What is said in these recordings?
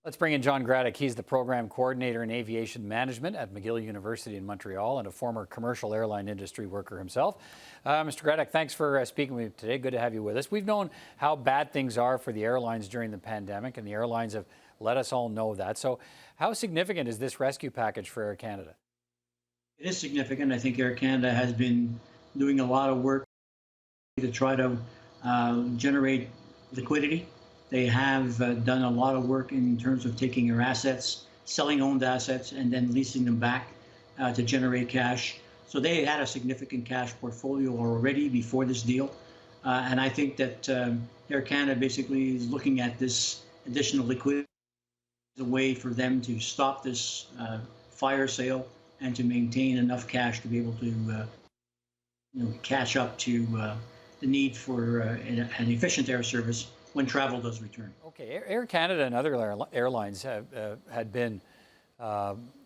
Let's bring in John Gradek. He's the program coordinator in aviation management at McGill University in Montreal and a former commercial airline industry worker himself. Mr. Gradek, thanks for speaking with me today. Good to have you with us. We've known how bad things are for the airlines during the pandemic, and the airlines have let us all know that. So how significant is this rescue package for Air Canada? It is significant. I think Air Canada has been doing a lot of work to try to generate liquidity. They have done a lot of work in terms of taking their assets, selling owned assets, and then leasing them back to generate cash. So they had a significant cash portfolio already before this deal. And I think that Air Canada basically is looking at this additional liquidity as a way for them to stop this fire sale and to maintain enough cash to be able to catch up to the need for an efficient air service when travel does return. Okay, Air Canada and other airlines had been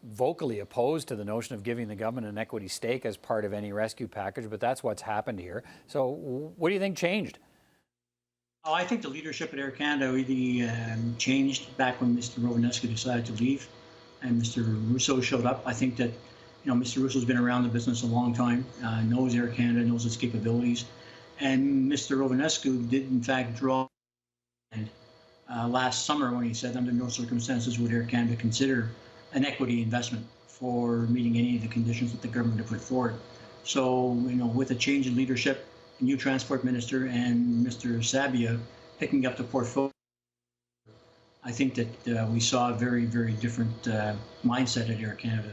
vocally opposed to the notion of giving the government an equity stake as part of any rescue package, but that's what's happened here. So what do you think changed? Oh, I think the leadership at Air Canada really changed back when Mr. Romanescu decided to leave and Mr. Russo showed up. I think that Mr. Russo's been around the business a long time, knows Air Canada, knows its capabilities, and Mr. Romanescu did in fact draw last summer when he said under no circumstances would Air Canada consider an equity investment for meeting any of the conditions that the government had put forward. So, with a change in leadership, a new transport minister and Mr. Sabia picking up the portfolio, I think that we saw a very, very different mindset at Air Canada.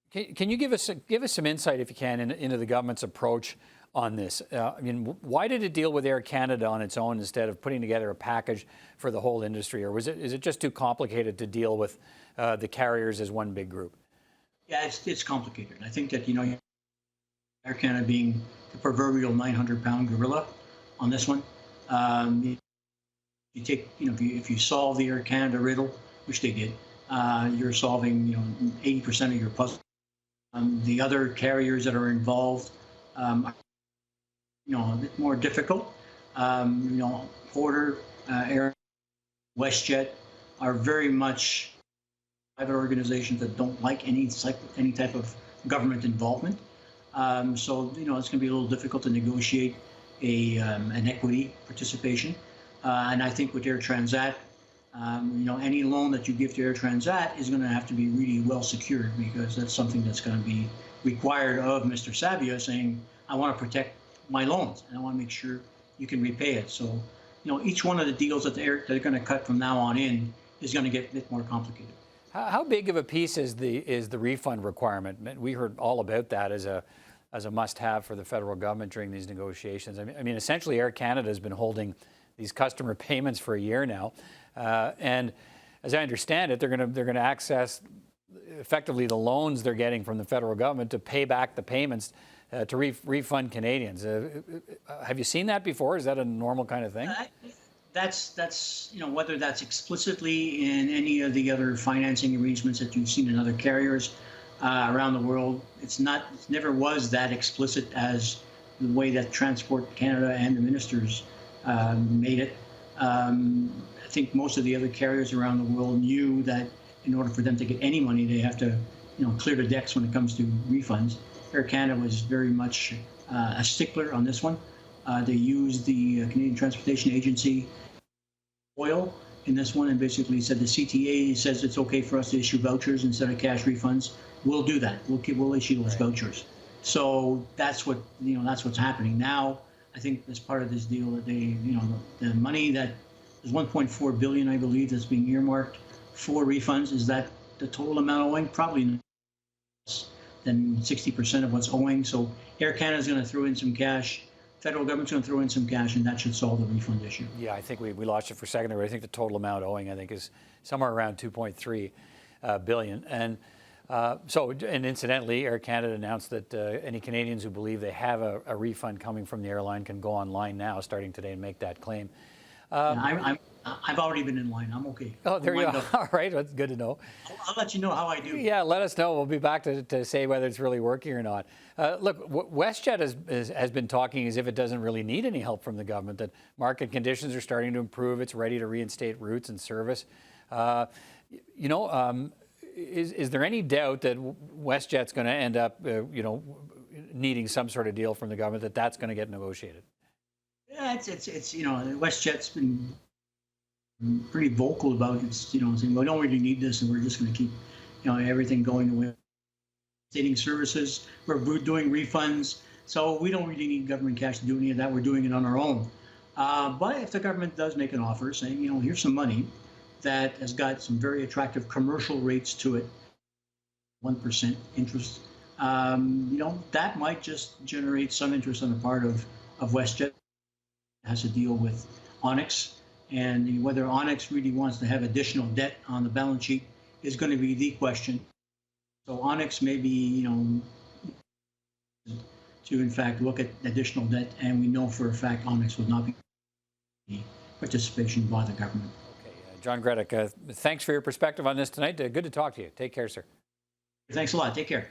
Can you give us some insight, if you can, into the government's approach on this? I mean, why did it deal with Air Canada on its own instead of putting together a package for the whole industry, or is it just too complicated to deal with the carriers as one big group? Yeah, it's complicated. I think that Air Canada being the proverbial 900-pound gorilla on this one. You take if you solve the Air Canada riddle, which they did, you're solving 80% of your puzzle. The other carriers that are involved are a bit more difficult. Porter, Air, WestJet are very much private organizations that don't like any type of government involvement. So it's going to be a little difficult to negotiate an equity participation. And I think with Air Transat, any loan that you give to Air Transat is going to have to be really well secured, because that's something that's going to be required of Mr. Sabia, saying, I want to protect my loans and I want to make sure you can repay it. So, each one of the deals that they're going to cut from now on in is going to get a bit more complicated. How big of a piece is the refund requirement? We heard all about that as a must-have for the federal government during these negotiations. I mean, essentially, Air Canada has been holding these customer payments for a year now, and as I understand it, they're going to access effectively the loans they're getting from the federal government to pay back the payments to refund Canadians. Have you seen that before? Is that a normal kind of thing? That's whether that's explicitly in any of the other financing arrangements that you've seen in other carriers around the world. It never was that explicit as the way that Transport Canada and the ministers made it. I think most of the other carriers around the world knew that in order for them to get any money, they have to, clear the decks when it comes to refunds. Air Canada was very much a stickler on this one. They used the Canadian Transportation Agency oil in this one, and basically said the CTA says it's okay for us to issue vouchers instead of cash refunds. We'll do that. We'll issue those vouchers. So that's what's happening now. I think as part of this deal that they, the money that is 1.4 billion, I believe, that's being earmarked for refunds. Is that the total amount owing? Probably less than 60% of what's owing. So Air Canada is going to throw in some cash. Federal government's going to throw in some cash, and that should solve the refund issue. Yeah, I think we lost it for a second there. I think the total amount owing, is somewhere around 2.3 billion. And and incidentally, Air Canada announced that any Canadians who believe they have a refund coming from the airline can go online now, starting today, and make that claim. I'm I've already been in line. I'm okay. Oh, there I'm you lined are. up. All right, that's good to know. I'll let you know how I do. Yeah, let us know. We'll be back to say whether it's really working or not. Look, WestJet has been talking as if it doesn't really need any help from the government, that market conditions are starting to improve. It's ready to reinstate routes and service. You know, is there any doubt that WestJet's going to end up, you know, needing some sort of deal from the government, that's going to get negotiated? Yeah, it's you know, WestJet's been pretty vocal about it. You know, saying we don't really need this, and we're just going to keep, you know, everything going away. Stating services, we're doing refunds, so we don't really need government cash to do any of that. We're doing it on our own. But if the government does make an offer saying, you know, here's some money that has got some very attractive commercial rates to it, 1% interest, you know, that might just generate some interest on the part of WestJet. It has to deal with Onyx, and whether Onyx really wants to have additional debt on the balance sheet is going to be the question. So Onyx may be, you know, to in fact look at additional debt, and we know for a fact Onyx would not be participation by the government. Okay, John Gradek, thanks for your perspective on this tonight. Good to talk to you. Take care, sir. Thanks a lot. Take care.